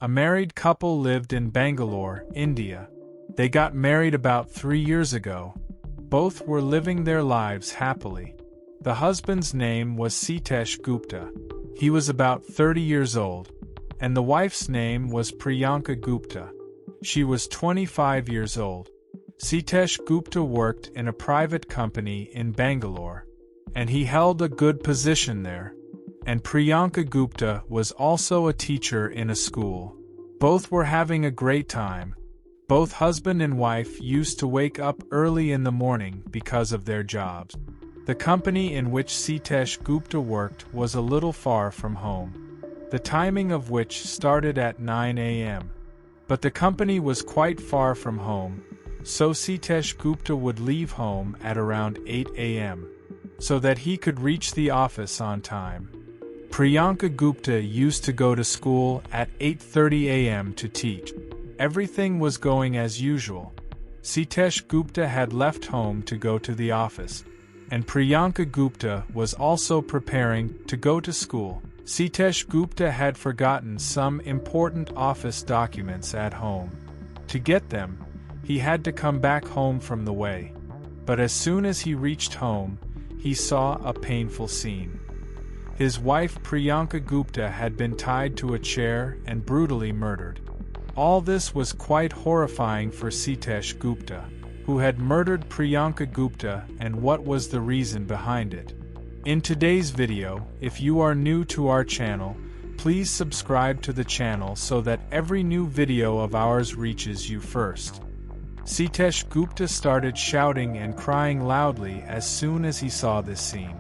A married couple lived in Bangalore, India. They got married about 3 years ago. Both were living their lives happily. The husband's name was Sitesh Gupta. He was about 30 years old. And the wife's name was Priyanka Gupta. She was 25 years old. Sitesh Gupta worked in a private company in Bangalore, and he held a good position there. And Priyanka Gupta was also a teacher in a school. Both were having a great time. Both husband and wife used to wake up early in the morning because of their jobs. The company in which Sitesh Gupta worked was a little far from home, the timing of which started at 9 a.m. But the company was quite far from home, so Sitesh Gupta would leave home at around 8 a.m. so that he could reach the office on time. Priyanka Gupta used to go to school at 8:30 a.m. to teach. Everything was going as usual. Sitesh Gupta had left home to go to the office, and Priyanka Gupta was also preparing to go to school. Sitesh Gupta had forgotten some important office documents at home. To get them, he had to come back home from the way. But as soon as he reached home, he saw a painful scene. His wife Priyanka Gupta had been tied to a chair and brutally murdered. All this was quite horrifying for Sitesh Gupta, who had murdered Priyanka Gupta, and what was the reason behind it. In today's video, if you are new to our channel, please subscribe to the channel so that every new video of ours reaches you first. Sitesh Gupta started shouting and crying loudly as soon as he saw this scene.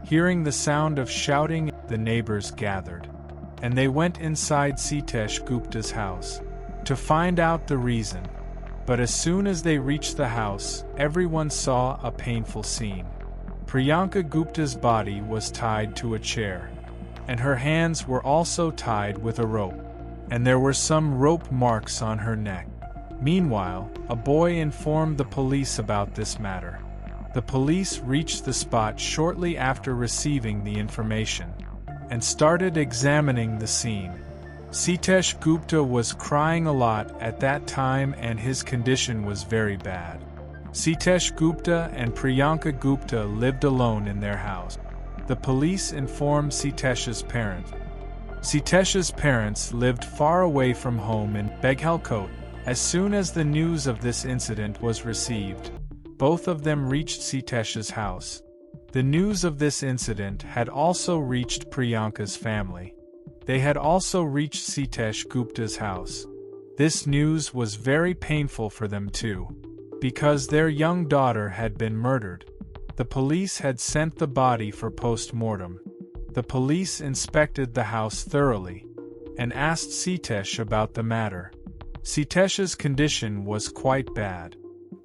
Hearing the sound of shouting, the neighbors gathered, and they went inside Sitesh Gupta's house to find out the reason. But as soon as they reached the house, everyone saw a painful scene. Priyanka Gupta's body was tied to a chair, and her hands were also tied with a rope, and there were some rope marks on her neck. Meanwhile, a boy informed the police about this matter. The police reached the spot shortly after receiving the information, and started examining the scene. Sitesh Gupta was crying a lot at that time and his condition was very bad. Sitesh Gupta and Priyanka Gupta lived alone in their house. The police informed Sitesh's parents. Sitesh's parents lived far away from home in Beghalkot. As soon as the news of this incident was received, both of them reached Sitesh's house. The news of this incident had also reached Priyanka's family. They had also reached Sitesh Gupta's house. This news was very painful for them too, because their young daughter had been murdered. The police had sent the body for post-mortem. The police inspected the house thoroughly and asked Sitesh about the matter. Sitesh's condition was quite bad,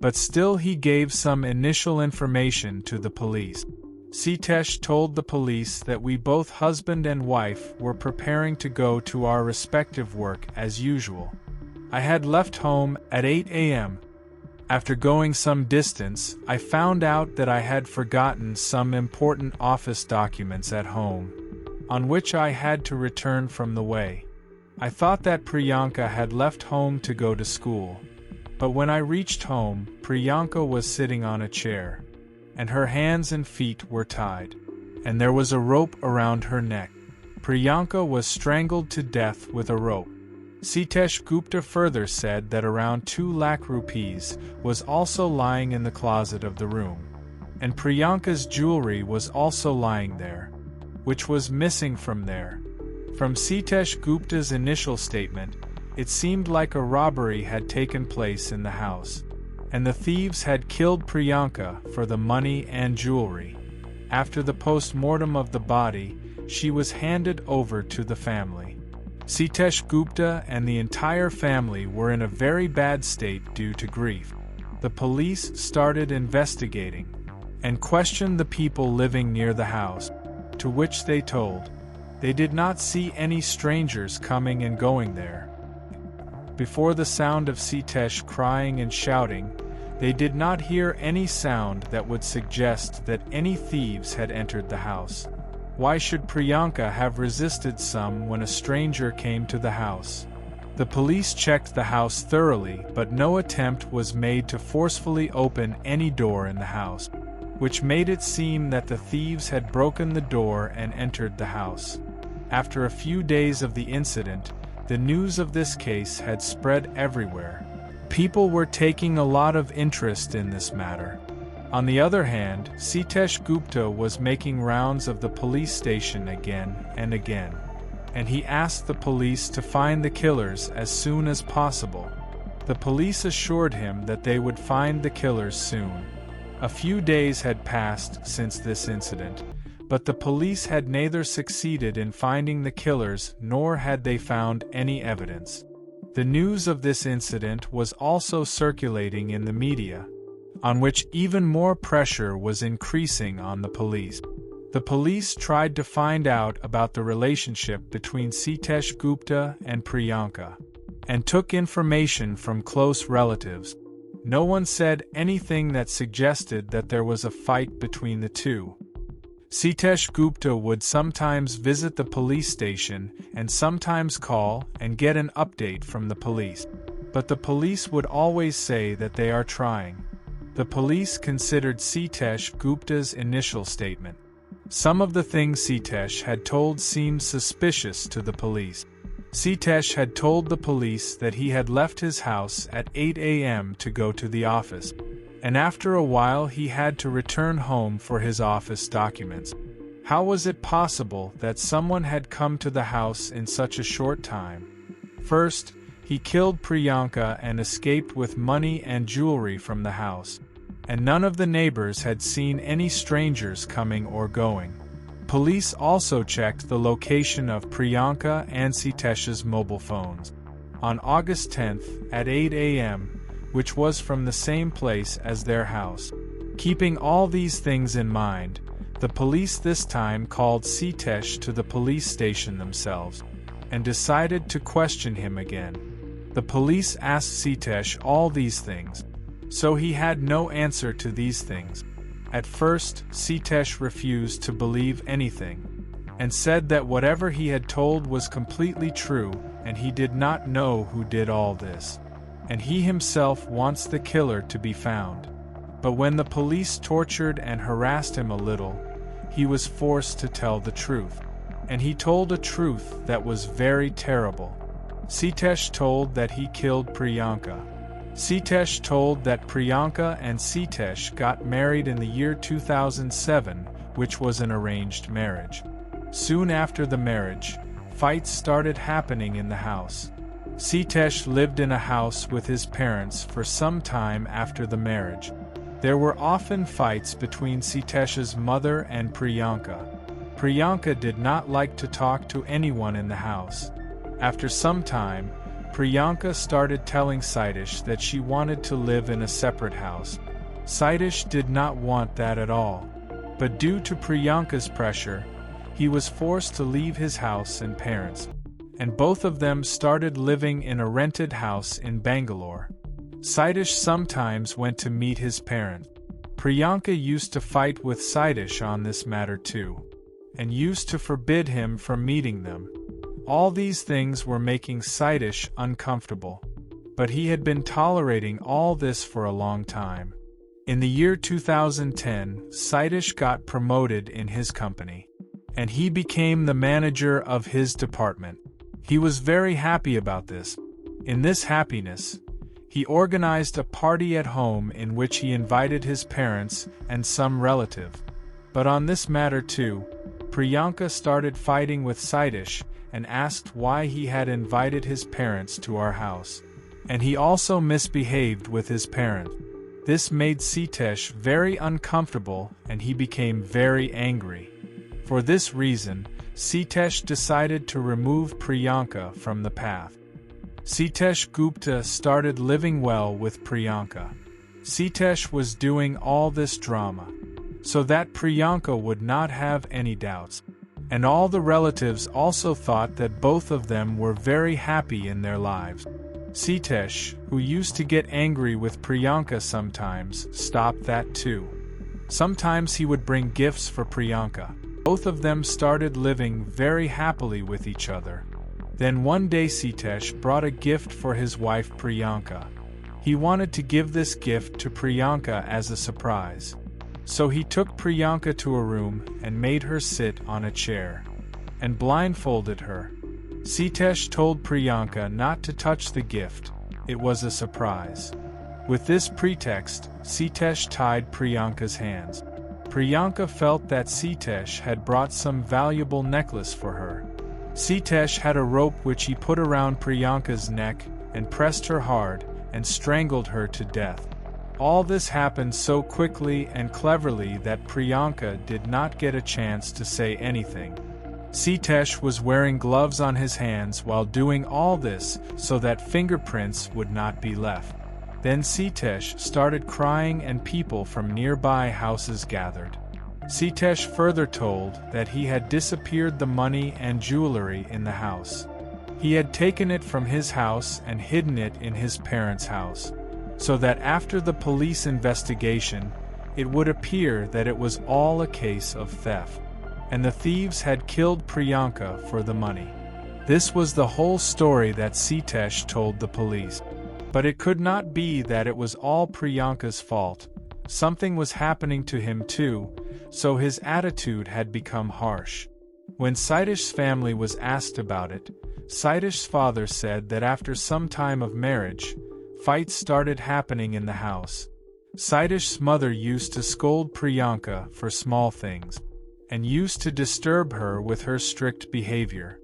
but still he gave some initial information to the police. Sitesh told the police that we both husband and wife were preparing to go to our respective work as usual. I had left home at 8 a.m. After going some distance, I found out that I had forgotten some important office documents at home, on which I had to return from the way. I thought that Priyanka had left home to go to school, but when I reached home, Priyanka was sitting on a chair, and her hands and feet were tied, and there was a rope around her neck. Priyanka was strangled to death with a rope. Sitesh Gupta further said that around 2 lakh rupees was also lying in the closet of the room, and Priyanka's jewelry was also lying there, which was missing from there. From Sitesh Gupta's initial statement, it seemed like a robbery had taken place in the house, and the thieves had killed Priyanka for the money and jewelry. After the post-mortem of the body, she was handed over to the family. Sitesh Gupta and the entire family were in a very bad state due to grief. The police started investigating and questioned the people living near the house, to which they told they did not see any strangers coming and going there. Before the sound of Sitesh crying and shouting, they did not hear any sound that would suggest that any thieves had entered the house. Why should Priyanka have resisted some when a stranger came to the house? The police checked the house thoroughly, but no attempt was made to forcefully open any door in the house, which made it seem that the thieves had broken the door and entered the house. After a few days of the incident, the news of this case had spread everywhere. People were taking a lot of interest in this matter. On the other hand, Sitesh Gupta was making rounds of the police station again and again, and he asked the police to find the killers as soon as possible. The police assured him that they would find the killers soon. A few days had passed since this incident, but the police had neither succeeded in finding the killers nor had they found any evidence. The news of this incident was also circulating in the media, on which even more pressure was increasing on the police. The police tried to find out about the relationship between Sitesh Gupta and Priyanka, and took information from close relatives. No one said anything that suggested that there was a fight between the two. Sitesh Gupta would sometimes visit the police station and sometimes call and get an update from the police. But the police would always say that they are trying. The police considered Sitesh Gupta's initial statement. Some of the things Sitesh had told seemed suspicious to the police. Sitesh had told the police that he had left his house at 8 a.m. to go to the office, and after a while he had to return home for his office documents. How was it possible that someone had come to the house in such a short time? First, he killed Priyanka and escaped with money and jewelry from the house, and none of the neighbors had seen any strangers coming or going. Police also checked the location of Priyanka and Sitesh's mobile phones. On August 10th, at 8 a.m., which was from the same place as their house. Keeping all these things in mind, the police this time called Sitesh to the police station themselves, and decided to question him again. The police asked Sitesh all these things, so he had no answer to these things. At first, Sitesh refused to believe anything, and said that whatever he had told was completely true, and he did not know who did all this, and he himself wants the killer to be found. But when the police tortured and harassed him a little, he was forced to tell the truth, and he told a truth that was very terrible. Sitesh told that he killed Priyanka. Sitesh told that Priyanka and Sitesh got married in the year 2007, which was an arranged marriage. Soon after the marriage, fights started happening in the house. Sitesh lived in a house with his parents for some time after the marriage. There were often fights between Sitesh's mother and Priyanka. Priyanka did not like to talk to anyone in the house. After some time, Priyanka started telling Sitesh that she wanted to live in a separate house. Sitesh did not want that at all. But due to Priyanka's pressure, he was forced to leave his house and parents, and both of them started living in a rented house in Bangalore. Sitesh sometimes went to meet his parents. Priyanka used to fight with Sitesh on this matter too, and used to forbid him from meeting them. All these things were making Sitesh uncomfortable, but he had been tolerating all this for a long time. In the year 2010, Sitesh got promoted in his company, and he became the manager of his department. He was very happy about this. In this happiness, he organized a party at home in which he invited his parents and some relative. But on this matter too, Priyanka started fighting with Sitesh and asked why he had invited his parents to our house. And he also misbehaved with his parents. This made Sitesh very uncomfortable and he became very angry. For this reason, Sitesh decided to remove Priyanka from the path. Sitesh Gupta started living well with Priyanka. Sitesh was doing all this drama, so that Priyanka would not have any doubts. And all the relatives also thought that both of them were very happy in their lives. Sitesh, who used to get angry with Priyanka sometimes, stopped that too. Sometimes he would bring gifts for Priyanka. Both of them started living very happily with each other. Then one day Sitesh brought a gift for his wife Priyanka. He wanted to give this gift to Priyanka as a surprise. So he took Priyanka to a room and made her sit on a chair and blindfolded her. Sitesh told Priyanka not to touch the gift, it was a surprise. With this pretext, Sitesh tied Priyanka's hands. Priyanka felt that Sitesh had brought some valuable necklace for her. Sitesh had a rope which he put around Priyanka's neck and pressed her hard and strangled her to death. All this happened so quickly and cleverly that Priyanka did not get a chance to say anything. Sitesh was wearing gloves on his hands while doing all this so that fingerprints would not be left. Then Sitesh started crying and people from nearby houses gathered. Sitesh further told that he had disappeared the money and jewelry in the house. He had taken it from his house and hidden it in his parents' house, so that after the police investigation, it would appear that it was all a case of theft, and the thieves had killed Priyanka for the money. This was the whole story that Sitesh told the police. But it could not be that it was all Priyanka's fault. Something was happening to him too, so his attitude had become harsh. When Sitesh's family was asked about it, Sitesh's father said that after some time of marriage, fights started happening in the house. Sitesh's mother used to scold Priyanka for small things, and used to disturb her with her strict behavior.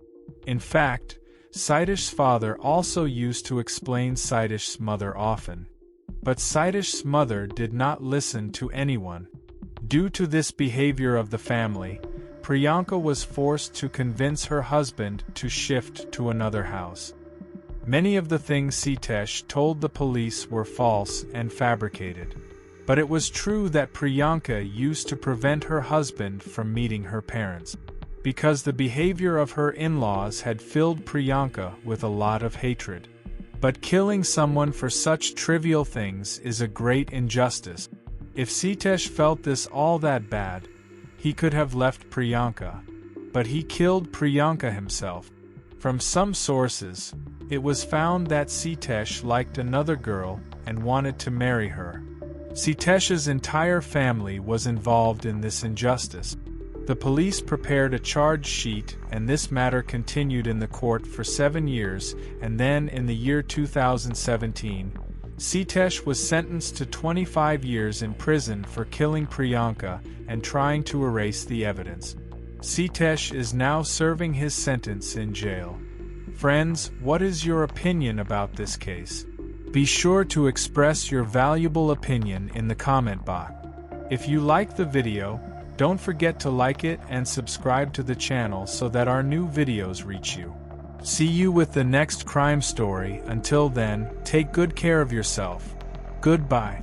In fact, Sitesh's father also used to explain Sitesh's mother often. But Sitesh's mother did not listen to anyone. Due to this behavior of the family, Priyanka was forced to convince her husband to shift to another house. Many of the things Sitesh told the police were false and fabricated. But it was true that Priyanka used to prevent her husband from meeting her parents, because the behavior of her in-laws had filled Priyanka with a lot of hatred. But killing someone for such trivial things is a great injustice. If Sitesh felt this all that bad, he could have left Priyanka. But he killed Priyanka himself. From some sources, it was found that Sitesh liked another girl and wanted to marry her. Sitesh's entire family was involved in this injustice. The police prepared a charge sheet, and this matter continued in the court for 7 years, and then in the year 2017, Sitesh was sentenced to 25 years in prison for killing Priyanka and trying to erase the evidence. Sitesh is now serving his sentence in jail. Friends, what is your opinion about this case? Be sure to express your valuable opinion in the comment box. If you like the video, don't forget to like it and subscribe to the channel so that our new videos reach you. See you with the next crime story. Until then, take good care of yourself. Goodbye.